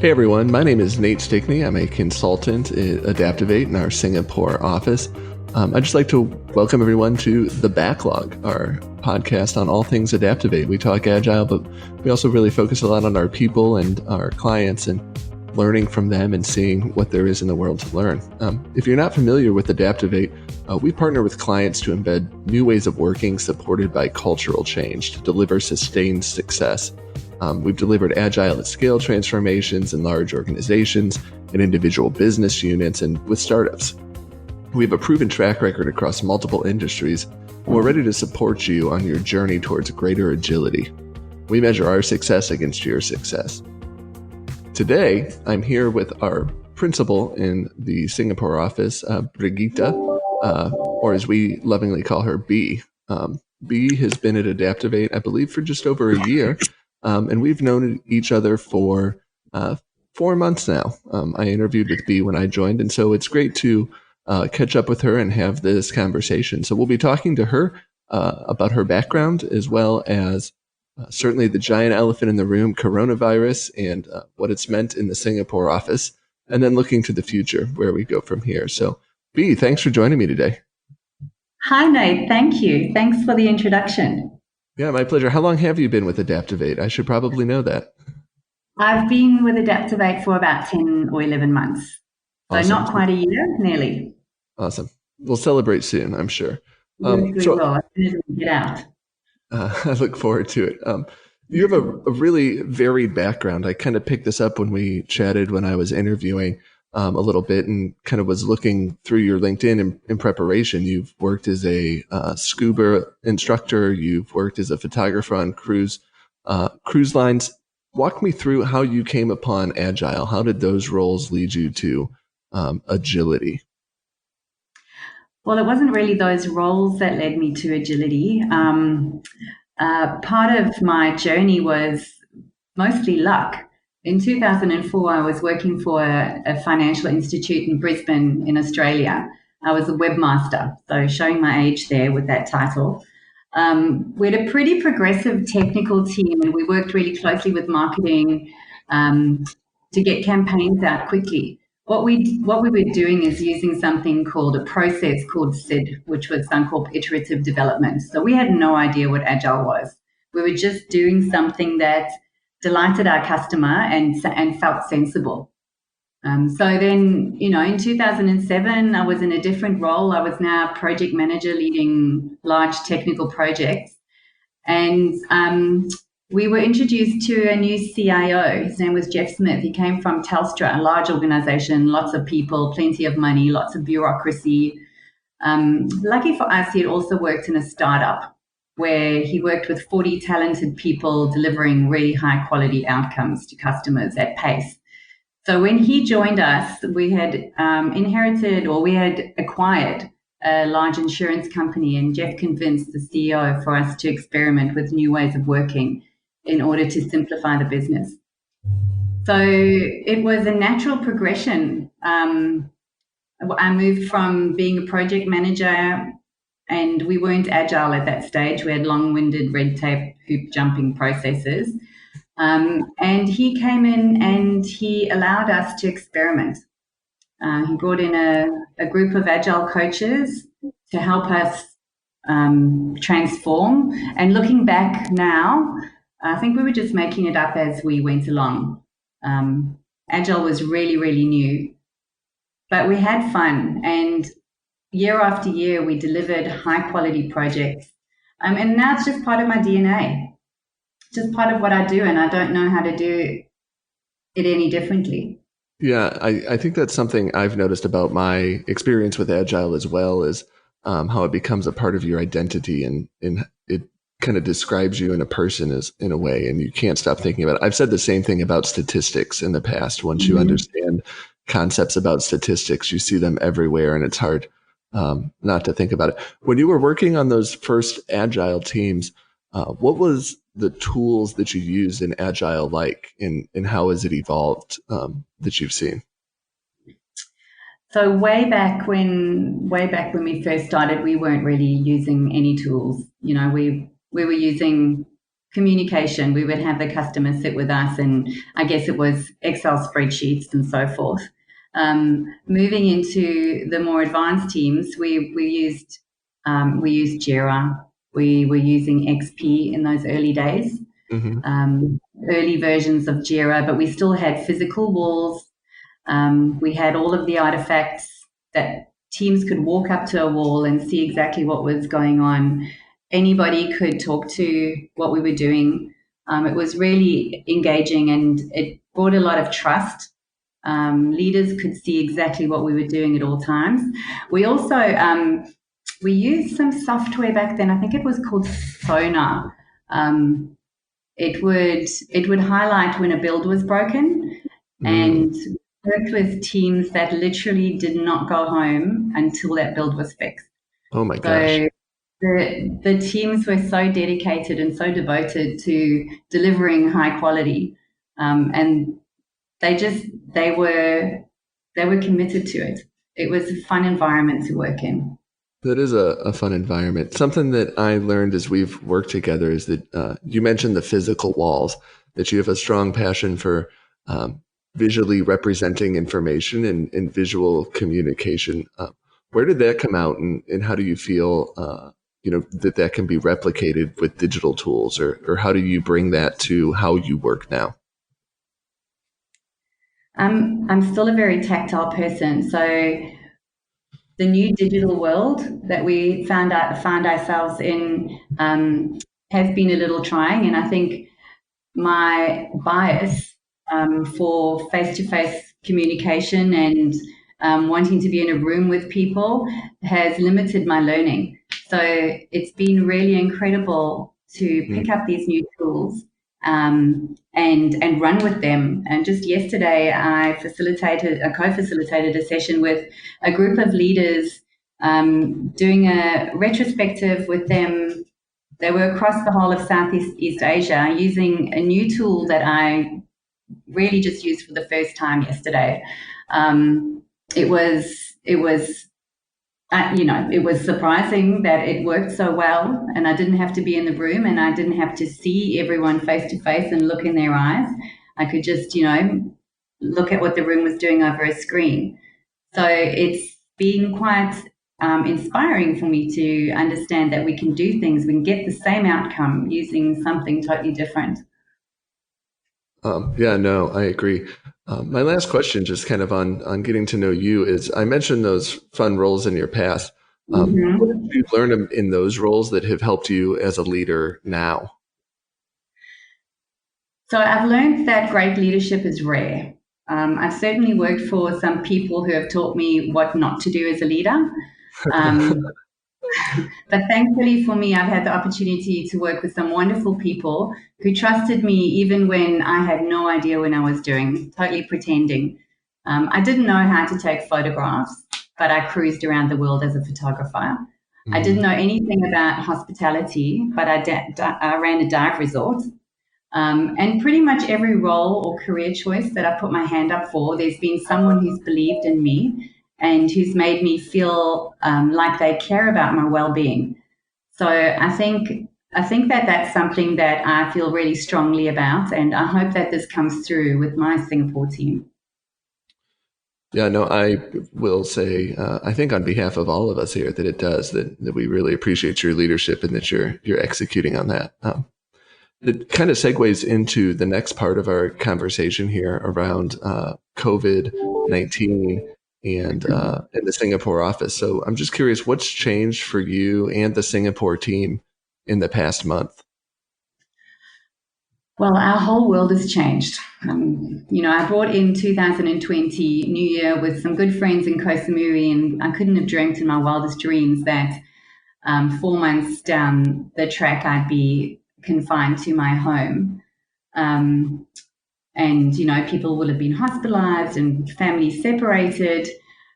Hey everyone, my name is Nate Stickney. I'm a consultant at ADAPTOVATE in our Singapore office. I'd just like to welcome everyone to The Backlog, our podcast on all things ADAPTOVATE. We talk Agile, but we also really focus a lot on our people and our clients and learning from them and seeing what there is in the world to learn. If you're not familiar with ADAPTOVATE, we partner with clients to embed new ways of working supported by cultural change to deliver sustained success. We've delivered Agile at scale transformations in large organizations, in individual business units, and with startups. We have a proven track record across multiple industries, and we're ready to support you on your journey towards greater agility. We measure our success against your success. Today, I'm here with our principal in the Singapore office, Brigitte, or as we lovingly call her, B. B has been at ADAPTOVATE, I believe, for just over a year. And we've known each other for 4 months now. I interviewed with B when I joined, and so it's great to catch up with her and have this conversation. So we'll be talking to her about her background, as well as certainly the giant elephant in the room, coronavirus, and what it's meant in the Singapore office, and then looking to the future, where we go from here. So B, thanks for joining me today. Hi, Nate. Thank you. Thanks for the introduction. Yeah, my pleasure. How long have you been with ADAPTOVATE? I should probably know that. I've been with ADAPTOVATE for about 10 or 11 months. So Awesome. not quite a year, nearly. Awesome. We'll celebrate soon, I'm sure. Yes, we will, as soon as we get out. I look forward to it. You have a really varied background. I kind of picked this up when we chatted when I was interviewing a little bit and kind of was looking through your LinkedIn in preparation. You've worked as a scuba instructor. You've worked as a photographer on cruise lines. Walk me through how you came upon Agile. How did those roles lead you to agility? Well, it wasn't really those roles that led me to agility. Part of my journey was mostly luck. In 2004, I was working for a financial institute in Brisbane in Australia. I was a webmaster, so showing my age there with that title. We had a pretty progressive technical team, and we worked really closely with marketing to get campaigns out quickly. What we were doing is using something called a process called SID, which was Suncorp Iterative Development. So we had no idea what Agile was. We were just doing something that delighted our customer and felt sensible. So then, in 2007, I was in a different role. I was now project manager leading large technical projects. And we were introduced to a new CIO. His name was Jeff Smith. He came from Telstra, a large organization, lots of people, plenty of money, lots of bureaucracy. Lucky for us, he had also worked in a startup where he worked with 40 talented people delivering really high quality outcomes to customers at pace. So when he joined us, we had acquired a large insurance company, and Jeff convinced the CEO for us to experiment with new ways of working in order to simplify the business. So it was a natural progression. I moved from being a project manager, and we weren't agile at that stage. We had long-winded red tape, hoop-jumping processes. And he came in and he allowed us to experiment. He brought in a group of agile coaches to help us transform. And looking back now, I think we were just making it up as we went along. Agile was really, really new. But we had fun, and year after year, we delivered high-quality projects. And now it's just part of my DNA, just part of what I do, and I don't know how to do it any differently. Yeah, I think that's something I've noticed about my experience with Agile as well, is how it becomes a part of your identity, and it kind of describes you in a person in a way, and you can't stop thinking about it. I've said the same thing about statistics in the past. Once you understand concepts about statistics, you see them everywhere, and it's hard not to think about it. When you were working on those first Agile teams, what was the tools that you used in Agile like, and how has it evolved that you've seen? So way back when we first started, we weren't really using any tools. We were using communication. We would have the customer sit with us, and I guess it was Excel spreadsheets and so forth. Moving into the more advanced teams, we used Jira. We were using XP in those early days, early versions of Jira, but we still had physical walls. We had all of the artifacts that teams could walk up to a wall and see exactly what was going on. Anybody could talk to what we were doing. It was really engaging, and it brought a lot of trust. Leaders could see exactly what we were doing at all times. We also we used some software back then. I think it was called Sonar. It would highlight when a build was broken, and worked with teams that literally did not go home until that build was fixed. Oh my gosh. So the teams were so dedicated and so devoted to delivering high quality, and they were committed to it. It was a fun environment to work in. That is a fun environment. Something that I learned as we've worked together is that you mentioned the physical walls, that you have a strong passion for visually representing information and visual communication. Where did that come out, and how do you feel that can be replicated with digital tools, or how do you bring that to how you work now? I'm still a very tactile person, so the new digital world that we found ourselves in has been a little trying, and I think my bias for face-to-face communication and wanting to be in a room with people has limited my learning. So it's been really incredible to pick up these new tools and run with them. And just yesterday, I co-facilitated a session with a group of leaders, doing a retrospective with them. They were across the whole of Southeast Asia using a new tool that I really just used for the first time yesterday. It was surprising that it worked so well, and I didn't have to be in the room, and I didn't have to see everyone face to face and look in their eyes. I could just, look at what the room was doing over a screen. So it's been quite inspiring for me to understand that we can do things, we can get the same outcome using something totally different. I agree. My last question, just kind of on getting to know you, is I mentioned those fun roles in your past. What did you learn in those roles that have helped you as a leader now? So I've learned that great leadership is rare. I've certainly worked for some people who have taught me what not to do as a leader. But thankfully for me, I've had the opportunity to work with some wonderful people who trusted me even when I had no idea what I was doing, totally pretending. I didn't know how to take photographs, but I cruised around the world as a photographer. I didn't know anything about hospitality, but I ran a dive resort. And pretty much every role or career choice that I put my hand up for, there's been someone who's believed in me and who's made me feel like they care about my well-being. So I think that that's something that I feel really strongly about, and I hope that this comes through with my Singapore team. Yeah, no, I will say, I think on behalf of all of us here that it does, that we really appreciate your leadership and that you're executing on that. It kind of segues into the next part of our conversation here around COVID-19 and in the Singapore office. So I'm just curious, what's changed for you and the Singapore team in the past month? Well, our whole world has changed. I brought in 2020 New Year with some good friends in Koh Samui, and I couldn't have dreamt in my wildest dreams that 4 months down the track I'd be confined to my home. And, people would have been hospitalized and families separated.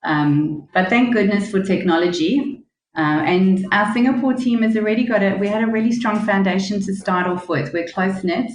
But thank goodness for technology. And our Singapore team has already we had a really strong foundation to start off with. We're close-knit,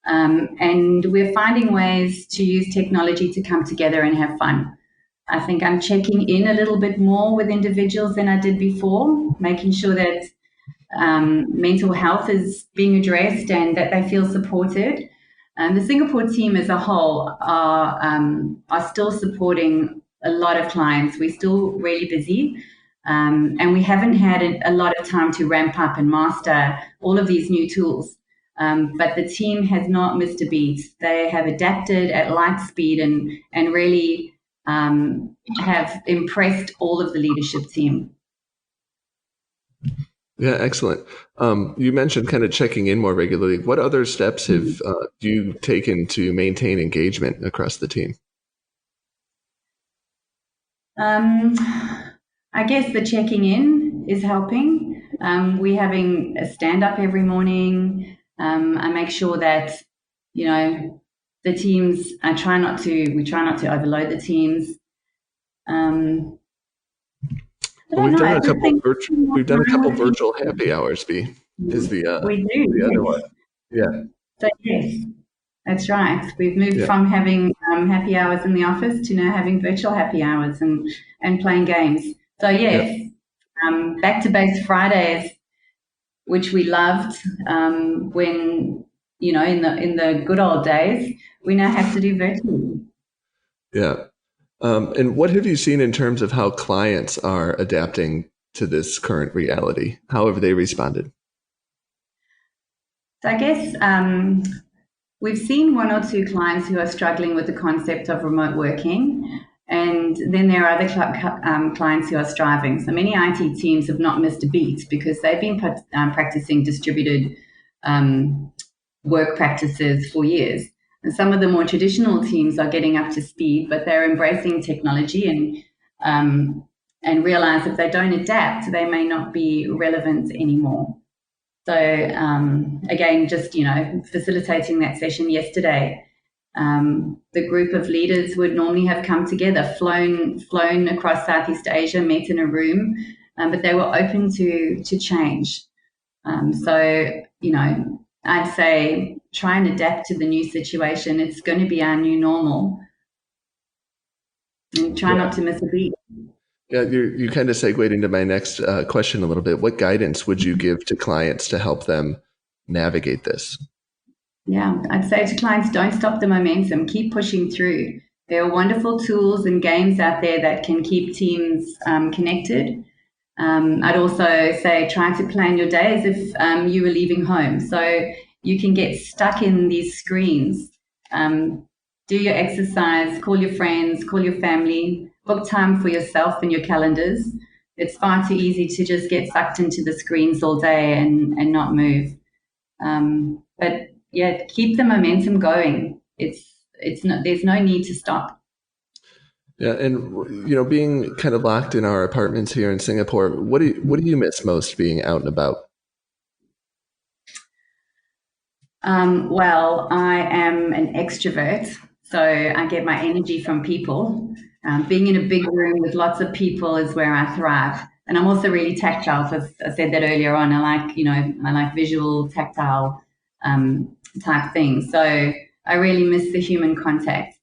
and we're finding ways to use technology to come together and have fun. I think I'm checking in a little bit more with individuals than I did before, making sure that mental health is being addressed and that they feel supported. The Singapore team as a whole are still supporting a lot of clients. We're still really busy, and we haven't had a lot of time to ramp up and master all of these new tools. But the team has not missed a beat. They have adapted at light speed and really have impressed all of the leadership team. Yeah, excellent. You mentioned kind of checking in more regularly. What other steps have you taken to maintain engagement across the team? I guess the checking in is helping. We're having a stand-up every morning. I make sure that, the teams, we try not to overload the teams. We've done a couple virtual happy hours. Is the other one? Yeah. So yes, that's right. We've moved from having happy hours in the office to now having virtual happy hours and playing games. So yes, back to base Fridays, which we loved when in the good old days. We now have to do virtually. Yeah. And what have you seen in terms of how clients are adapting to this current reality? How have they responded? So I guess we've seen one or two clients who are struggling with the concept of remote working, and then there are other clients who are striving. So many IT teams have not missed a beat because they've been practicing distributed work practices for years. And some of the more traditional teams are getting up to speed, but they're embracing technology and realize if they don't adapt, they may not be relevant anymore. So again, just facilitating that session yesterday, the group of leaders would normally have come together, flown across Southeast Asia, met in a room, but they were open to change. So I'd say try and adapt to the new situation. It's going to be our new normal. And try not to miss a beat. Yeah, you kind of segued into my next question a little bit. What guidance would you give to clients to help them navigate this? Yeah, I'd say to clients, don't stop the momentum. Keep pushing through. There are wonderful tools and games out there that can keep teams connected. I'd also say try to plan your day as if you were leaving home. So you can get stuck in these screens. Do your exercise, call your friends, call your family, book time for yourself in your calendars. It's far too easy to just get sucked into the screens all day and not move. But yeah, keep the momentum going. There's no need to stop. Yeah, and being kind of locked in our apartments here in Singapore, what do you miss most being out and about? Well, I am an extrovert, so I get my energy from people. Being in a big room with lots of people is where I thrive. And I'm also really tactile. So I said that earlier on. I like visual, tactile type things. So I really miss the human contact.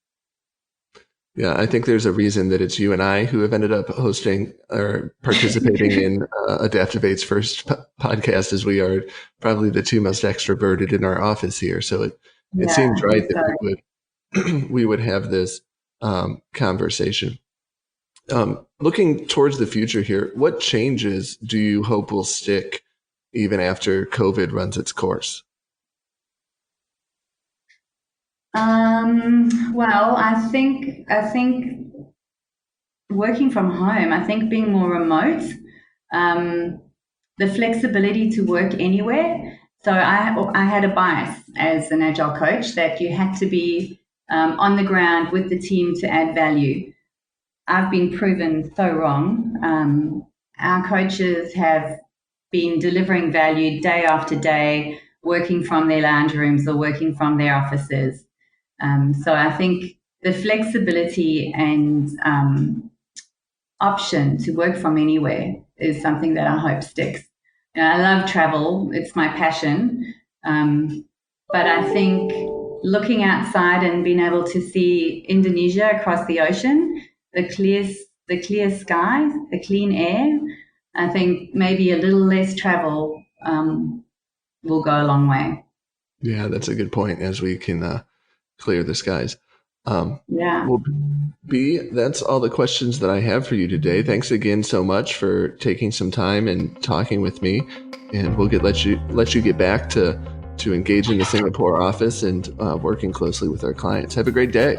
Yeah, I think there's a reason that it's you and I who have ended up hosting or participating in ADAPTOVATE's first podcast, as we are probably the two most extroverted in our office here. So it seems right that we would have this conversation. Looking towards the future here, what changes do you hope will stick even after COVID runs its course? Well, I think working from home, I think being more remote, the flexibility to work anywhere. So I had a bias as an Agile coach that you had to be on the ground with the team to add value. I've been proven so wrong. Our coaches have been delivering value day after day, working from their lounge rooms or working from their offices. So I think the flexibility and option to work from anywhere is something that I hope sticks. I love travel. It's my passion. But I think looking outside and being able to see Indonesia across the ocean, the clear skies, the clean air, I think maybe a little less travel will go a long way. Yeah, that's a good point, as we can clear the skies. Well, B, that's all the questions that I have for you today. Thanks again so much for taking some time and talking with me. And we'll let you get back to engage in the Singapore office and working closely with our clients. Have a great day.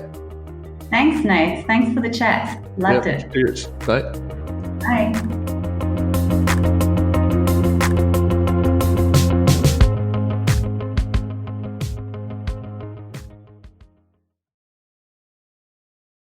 Thanks, Nate. Thanks for the chat. Loved it. Cheers. Bye. Bye.